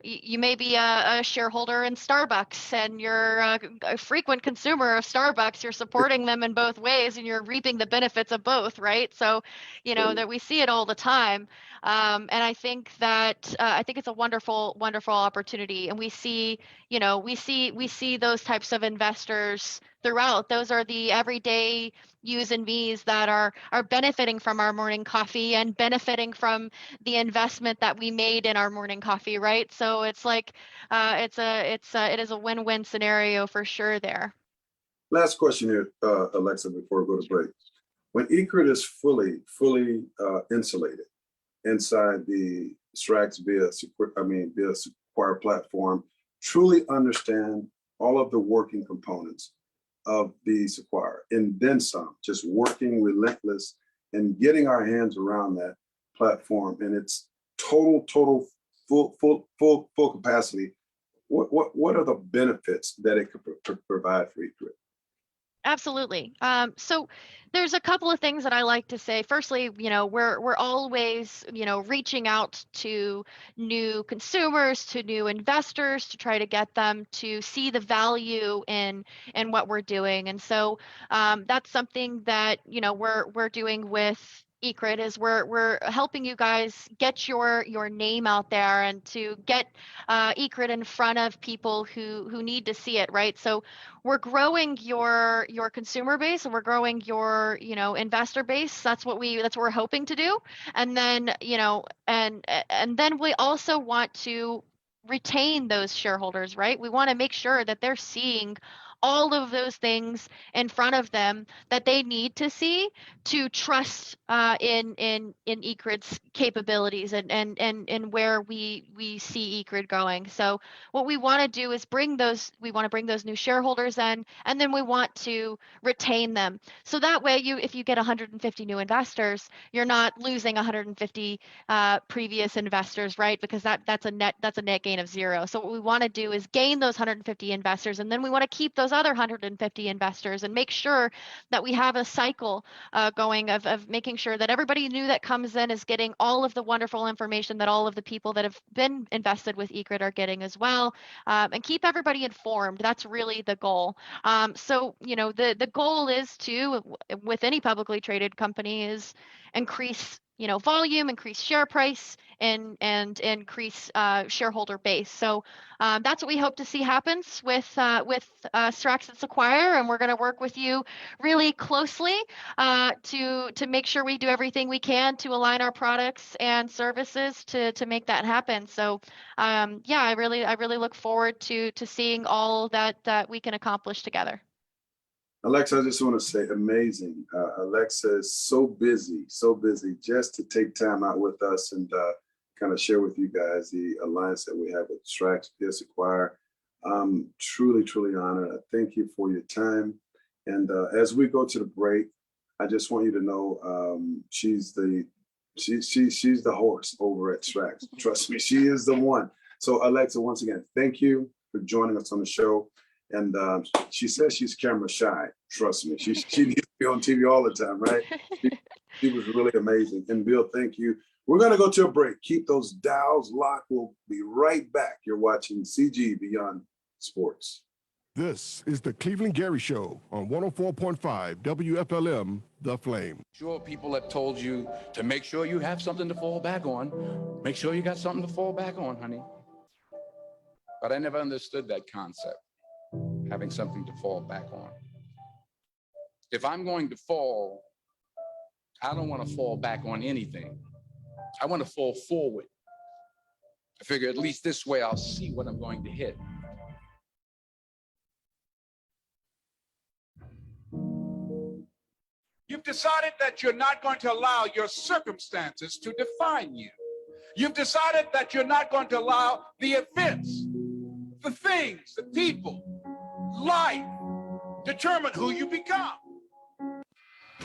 you may be a shareholder in Starbucks and you're a frequent consumer of Starbucks. You're supporting them in both ways and you're reaping the benefits of both, right? So, that we see it all the time. And I think that I think it's a wonderful, wonderful opportunity. And we see, we see those types of investors throughout. Those are the everyday yous and me's that are benefiting from our morning coffee and benefiting from the investment that we made in our morning coffee, right? So it's like it is a win-win scenario for sure there. Last question here, Alexa, before we go to break. When eCredit is fully insulated inside the SRAX via Sequire platform, truly understand all of the working components of the Sequire and then some, just working relentless and getting our hands around that platform and its total full capacity. What are the benefits that it could provide for eCredit? Absolutely. So there's a couple of things that I like to say. Firstly, we're always, reaching out to new consumers, to new investors to try to get them to see the value in what we're doing. And so that's something that, we're doing with eCredit is we're helping you guys get your name out there and to get eCredit in front of people who need to see it, right? So we're growing your consumer base and we're growing your investor base. That's what we're hoping to do. And then and then we also want to retain those shareholders, right? We want to make sure that they're seeing all of those things in front of them that they need to see to trust in eCredit's capabilities and where we see eCredit going. So what we want to do is bring those new shareholders in, and then we want to retain them. So that way if you get 150 new investors, you're not losing 150 previous investors, right? Because that's a net gain of zero. So what we want to do is gain those 150 investors, and then we want to keep those other 150 investors and make sure that we have a cycle going of making sure that everybody new that comes in is getting all of the wonderful information that all of the people that have been invested with eCredit are getting as well, and keep everybody informed. That's really the goal. So the goal is to, with any publicly traded company, is increase volume, increase share price, and increase shareholder base. So that's what we hope to see happens with SRAX and Sequire, and we're going to work with you really closely to make sure we do everything we can to align our products and services to make that happen. So yeah, I really look forward to seeing all that we can accomplish together. Alexa, I just want to say amazing. Alexa is so busy just to take time out with us and kind of share with you guys the alliance that we have with SRAX via Sequire. Truly, truly honored. Thank you for your time. And as we go to the break, I just want you to know she's the horse over at SRAX. Trust me, she is the one. So Alexa, once again, thank you for joining us on the show. And she says she's camera shy. Trust me, she needs to be on TV all the time, right? She was really amazing. And Bill, thank you. We're going to go to a break. Keep those dials locked. We'll be right back. You're watching CG Beyond Sports. This is the Cleveland Gary Show on 104.5 WFLM, The Flame. Sure, people have told you to make sure you have something to fall back on. Make sure you got something to fall back on, honey. But I never understood that concept. Having something to fall back on. If I'm going to fall, I don't want to fall back on anything. I want to fall forward. I figure at least this way I'll see what I'm going to hit. You've decided that you're not going to allow your circumstances to define you. You've decided that you're not going to allow the events, the things, the people, life determine who you become.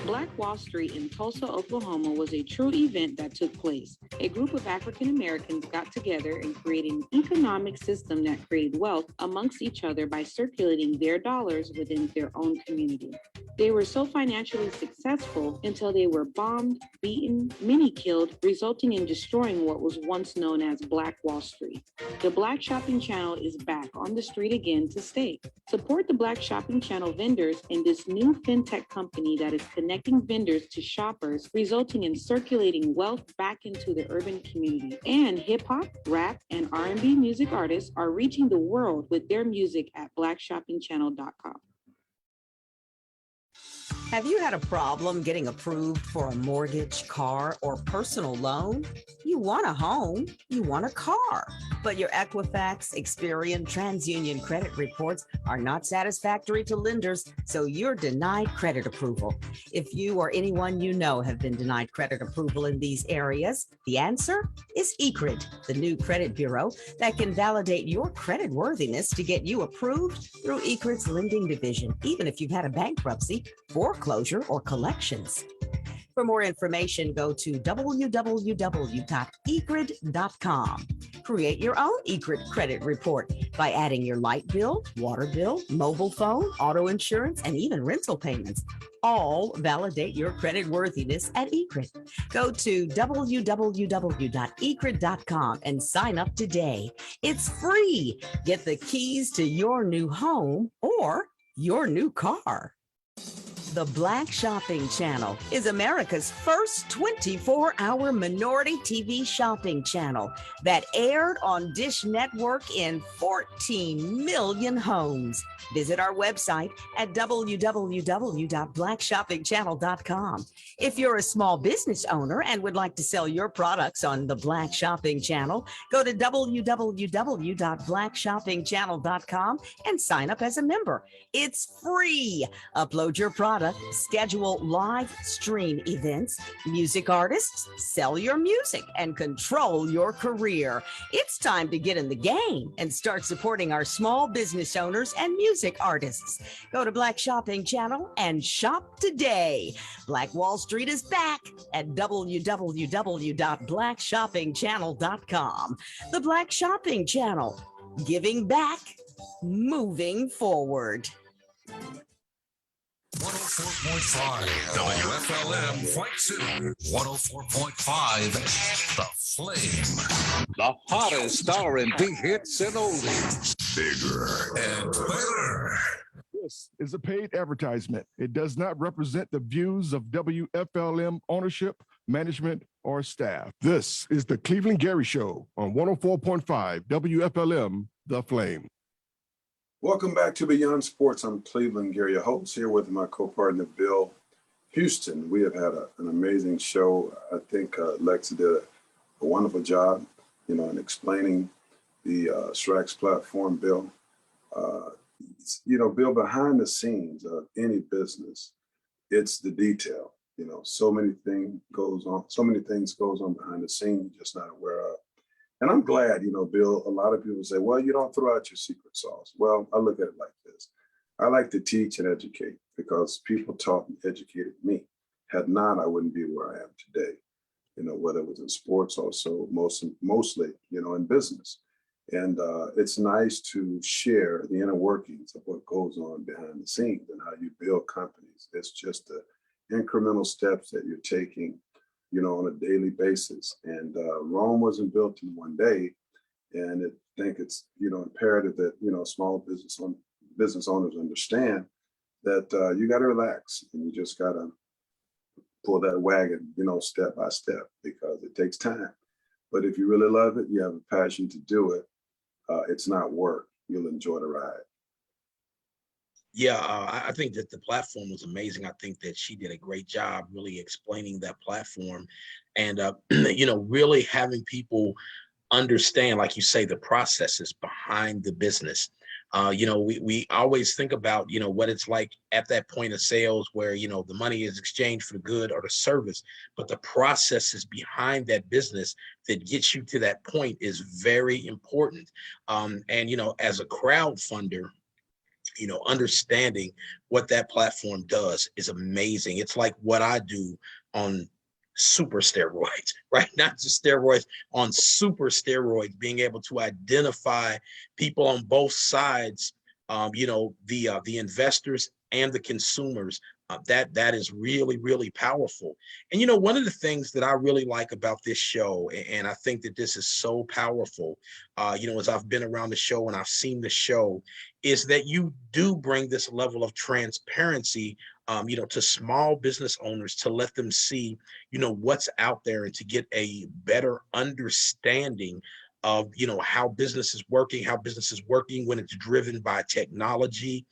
Black Wall Street in Tulsa, Oklahoma was a true event that took place. A group of African Americans got together and created an economic system that created wealth amongst each other by circulating their dollars within their own community. They were so financially successful until they were bombed, beaten, many killed, resulting in destroying what was once known as Black Wall Street. The Black Shopping Channel is back on the street again to stay. Support the Black Shopping Channel vendors in this new fintech company that is connecting vendors to shoppers, resulting in circulating wealth back into the urban community. And hip hop, rap, and R&B music artists are reaching the world with their music at blackshoppingchannel.com. Have you had a problem getting approved for a mortgage, car, or personal loan? You want a home, you want a car, but your Equifax, Experian, TransUnion credit reports are not satisfactory to lenders, so you're denied credit approval. If you or anyone you know have been denied credit approval in these areas, the answer is ECRID, the new credit bureau that can validate your credit worthiness to get you approved through ECRID's lending division, even if you've had a bankruptcy, foreclosure, or collections. For more information, go to www.ecrid.com. Create your own ECRID credit report by adding your light bill, water bill, mobile phone, auto insurance, and even rental payments. All validate your credit worthiness at ECRID. Go to www.ecrid.com and sign up today. It's free. Get the keys to your new home or your new car. The Black Shopping Channel is America's first 24-hour minority TV shopping channel that aired on Dish Network in 14 million homes. Visit our website at www.blackshoppingchannel.com. If you're a small business owner and would like to sell your products on the Black Shopping Channel, go to www.blackshoppingchannel.com and sign up as a member. It's free. Upload your product, schedule live stream events, music artists, sell your music, and control your career. It's time to get in the game and start supporting our small business owners and music artists. Go to Black Shopping Channel and shop today. Black Wall Street is back at www.blackshoppingchannel.com. The Black Shopping Channel, giving back, moving forward. 104.5 WFLM White City. 104.5 The Flame. The hottest R&B hits and oldies. Bigger and better. This is a paid advertisement. It does not represent the views of WFLM ownership, management, or staff. This is the Cleveland Gary Show on 104.5 WFLM, The Flame. Welcome back to Beyond Sports. I'm Cleveland Gary, your host, here with my co-partner, Bill Houston. We have had an amazing show. I think Lex did a wonderful job, in explaining the SRAX platform, Bill. Bill, behind the scenes of any business, it's the detail. So many things goes on behind the scenes you're just not aware of. And I'm glad, Bill, a lot of people say, well, you don't throw out your secret sauce. Well, I look at it like this. I like to teach and educate because people taught and educated me. Had not, I wouldn't be where I am today, whether it was in sports, also mostly, in business. And it's nice to share the inner workings of what goes on behind the scenes and how you build companies. It's just the incremental steps that you're taking, on a daily basis. And Rome wasn't built in one day. And I think it's, imperative that, small business owners understand that you got to relax and you just got to pull that wagon, step by step, because it takes time. But if you really love it, you have a passion to do it, it's not work. You'll enjoy the ride. Yeah, I think that the platform was amazing. I think that she did a great job really explaining that platform and, really having people understand, like you say, the processes behind the business. We always think about, what it's like at that point of sales where, the money is exchanged for the good or the service, but the processes behind that business that gets you to that point is very important. And, as a crowdfunder, understanding what that platform does is amazing. It's like what I do on super steroids, right? Not just steroids, on super steroids, being able to identify people on both sides, the investors and the consumers. That is really, really powerful. And, one of the things that I really like about this show, and I think that this is so powerful, as I've been around the show and I've seen the show, is that you do bring this level of transparency, to small business owners to let them see, what's out there and to get a better understanding of, how business is working when it's driven by technology.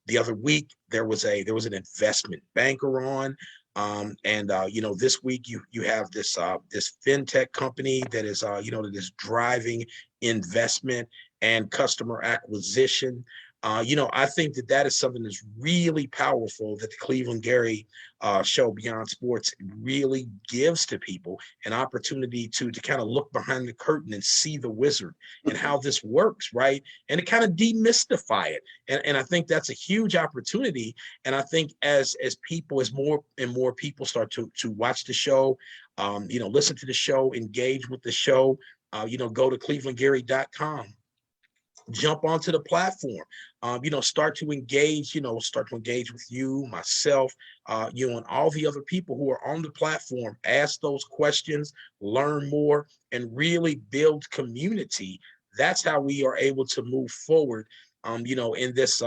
The other week there was an investment banker on, and this week you have this fintech company that is that is driving investment and customer acquisition. I think that is something that's really powerful that the Cleveland Gary show Beyond Sports really gives to people an opportunity to kind of look behind the curtain and see the wizard and how this works, right? And to kind of demystify it. And I think that's a huge opportunity. And I think as more and more people start to watch the show, listen to the show, engage with the show, go to clevelandgary.com. Jump onto the platform, start to engage with you, myself, and all the other people who are on the platform. Ask those questions, learn more, and really build community. That's how we are able to move forward, in this,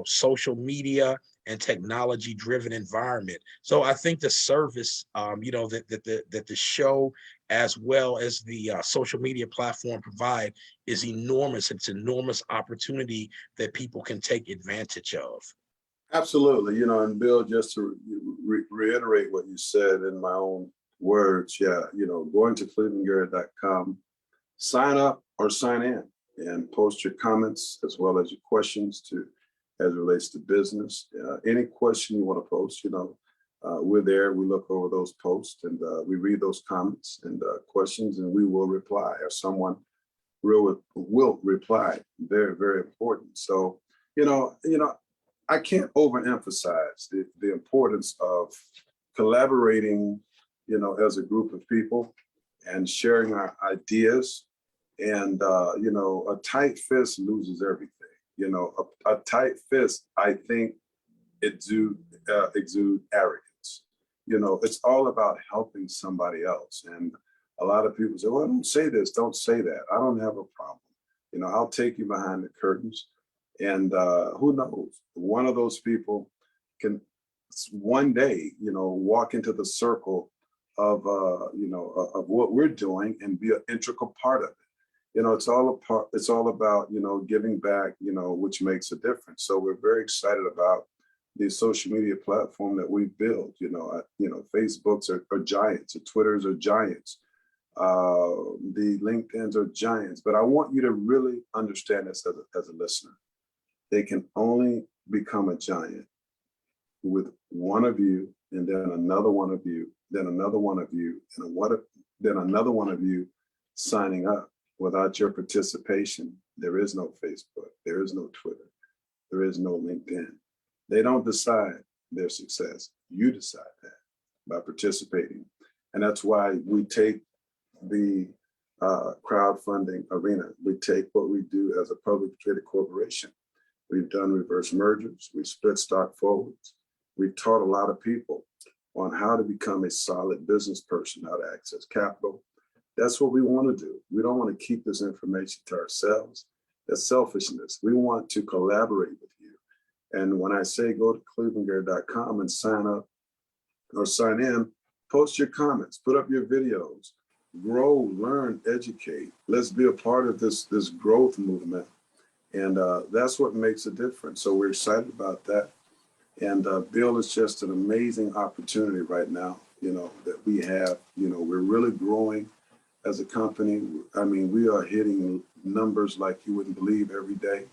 social media and technology driven environment. So I think the service, that the show as well as the social media platform provide is enormous. It's an enormous opportunity that people can take advantage of. Absolutely. And Bill, just to reiterate what you said in my own words, going to clevelandgary.com, sign up or sign in and post your comments as well as your questions as it relates to business. Any question you want to post, we're there. We look over those posts and we read those comments and questions, and we will reply, or someone will reply. Very, very important. So, I can't overemphasize the importance of collaborating, as a group of people and sharing our ideas. And, a tight fist loses everything. A tight fist, I think, exude arrogance. It's all about helping somebody else. And a lot of people say, well, don't say this, don't say that. I don't have a problem. I'll take you behind the curtains. And who knows, one of those people can one day, walk into the circle of what we're doing and be an integral part of it. It's all about, giving back, which makes a difference. So we're very excited about the social media platform that we built. Facebooks are giants, the Twitters are giants, the LinkedIn's are giants. But I want you to really understand this as a listener. They can only become a giant with one of you, and then another one of you, then another one of you, and then another one of you signing up. Without your participation, there is no Facebook, there is no Twitter, there is no LinkedIn. They don't decide their success. You decide that by participating. And that's why we take the crowdfunding arena. We take what we do as a publicly traded corporation. We've done reverse mergers, we've split stock forwards. We've taught a lot of people on how to become a solid business person, how to access capital. That's what we want to do. We don't want to keep this information to ourselves. That's selfishness. We want to collaborate with you. And when I say go to clevelandgary.com and sign up or sign in, post your comments, put up your videos, grow, learn, educate. Let's be a part of this growth movement. And that's what makes a difference. So we're excited about that. And Bill, is just an amazing opportunity right now, that we have. We're really growing as a company. I mean, we are hitting numbers like you wouldn't believe every day.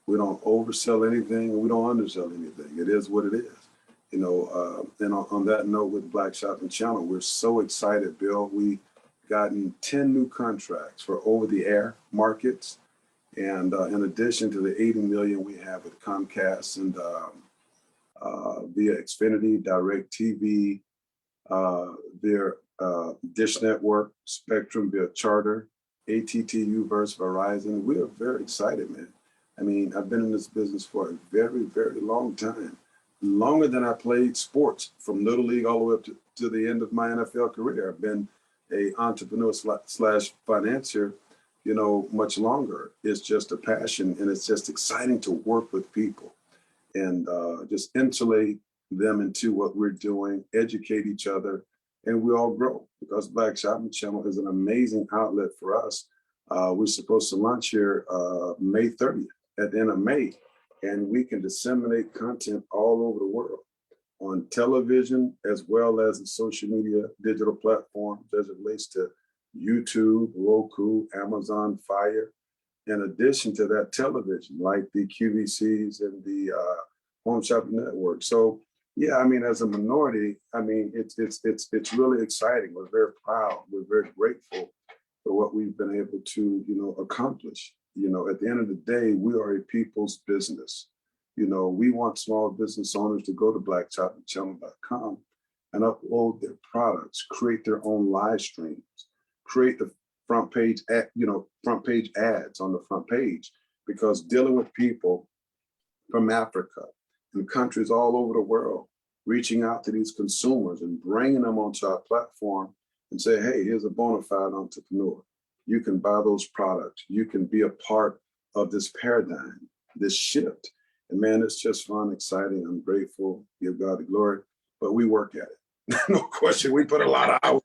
We don't oversell anything, and we don't undersell anything. It is what it is. And on that note, with Black Shopping Channel, we're so excited, Bill. We gotten 10 new contracts for over-the-air markets. And in addition to the 80 million we have with Comcast and via Xfinity, DirecTV, via Dish Network, Spectrum, via Charter, ATTU versus Verizon. We are very excited, man. I mean, I've been in this business for a very, very long time, longer than I played sports, from Little League all the way up to the end of my NFL career. I've been a entrepreneur slash financier, much longer. It's just a passion, and it's just exciting to work with people and just insulate them into what we're doing, educate each other, and we all grow, because Black Shopping Channel is an amazing outlet for us. We're supposed to launch here May 30th, at the end of May, and we can disseminate content all over the world on television, as well as the social media digital platforms as it relates to YouTube, Roku, Amazon Fire. In addition to that, television, like the QVCs and the Home Shopping Network. So yeah, I mean, as a minority, I mean, it's really exciting. We're very proud. We're very grateful for what we've been able to, accomplish. At the end of the day, we are a people's business. We want small business owners to go to blackshoppingchannel.com and upload their products, create their own live streams, create the front page ads on the front page, because dealing with people from Africa and countries all over the world, reaching out to these consumers and bringing them onto our platform and say, hey, here's a bona fide entrepreneur. You can buy those products. You can be a part of this paradigm, this shift. And man, it's just fun, exciting. I'm grateful, give God the glory, but we work at it. No question, we put a lot of hours.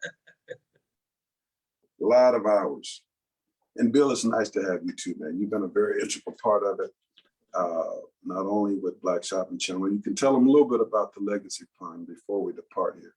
A lot of hours. And Bill, it's nice to have you too, man. You've been a very integral part of it, not only with Black Shopping Channel. You can tell them a little bit about the legacy fund before we depart here.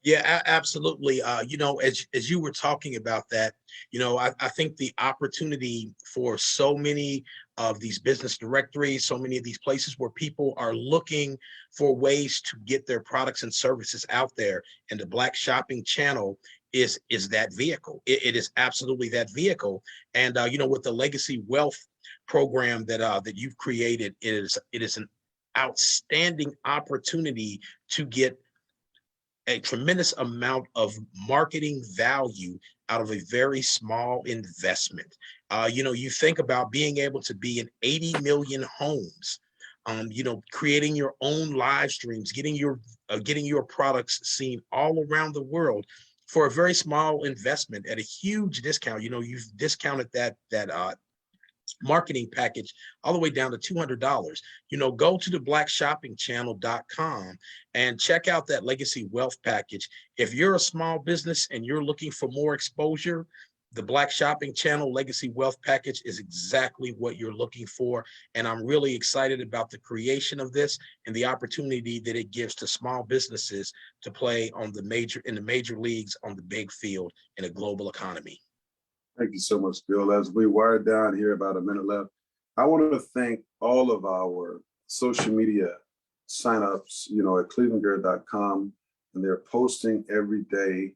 Yeah, absolutely. As you were talking about that, I think the opportunity for so many of these business directories, so many of these places where people are looking for ways to get their products and services out there, and the Black Shopping Channel is that vehicle. It is absolutely that vehicle. And with the Legacy Wealth program that you've created, it is an outstanding opportunity to get a tremendous amount of marketing value out of a very small investment. You think about being able to be in 80 million homes, creating your own live streams, getting your products seen all around the world for a very small investment at a huge discount. You've discounted that marketing package all the way down to $200. You know, go to the blackshoppingchannel.com and check out that legacy wealth package. If you're a small business and you're looking for more exposure, the Black Shopping Channel Legacy Wealth Package is exactly what you're looking for. And I'm really excited about the creation of this and the opportunity that it gives to small businesses to play on the major leagues on the big field in a global economy. Thank you so much, Bill. As we wind down here, about a minute left, I want to thank all of our social media signups, you know, at clevelandgirl.com, and they're posting every day,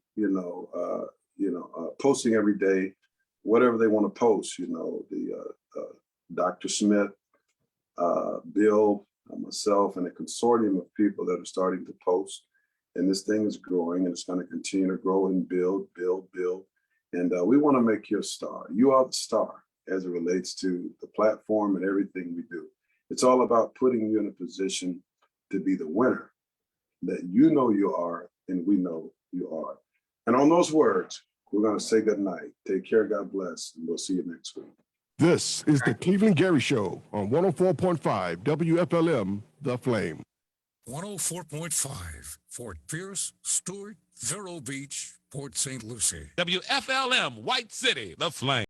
posting every day, whatever they want to post, you know, Dr. Smith, Bill, myself, and a consortium of people that are starting to post. And this thing is growing, and it's going to continue to grow and build. And we want to make you a star. You are the star as it relates to the platform and everything we do. It's all about putting you in a position to be the winner that you know you are, and we know you are. And on those words, we're going to say good night. Take care. God bless. And we'll see you next week. This is the Cleveland Gary Show on 104.5 WFLM, The Flame. 104.5, Fort Pierce, Stewart, Vero Beach, Port St. Lucie. WFLM, White City, The Flame.